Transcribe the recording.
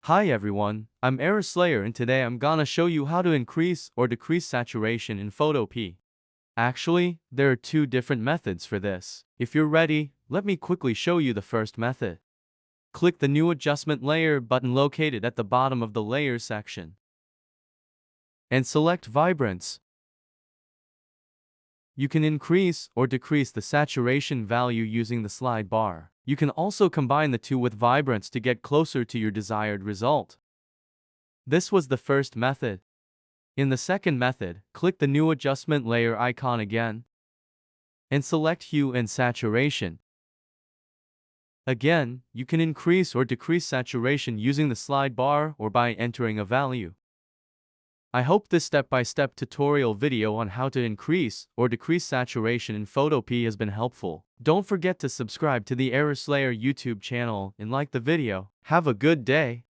Hi everyone, I'm Error Slayer and today I'm gonna show you how to increase or decrease saturation in Photopea. Actually, there are two different methods for this. If you're ready, let me quickly show you the first method. Click the New Adjustment Layer button located at the bottom of the Layers section. And select Vibrance. You can increase or decrease the saturation value using the slide bar. You can also combine the two with Vibrance to get closer to your desired result. This was the first method. In the second method, click the New Adjustment Layer icon again and select Hue and Saturation. Again, you can increase or decrease saturation using the slide bar or by entering a value. I hope this step-by-step tutorial video on how to increase or decrease saturation in Photopea has been helpful. Don't forget to subscribe to the Error Slayer YouTube channel and like the video. Have a good day.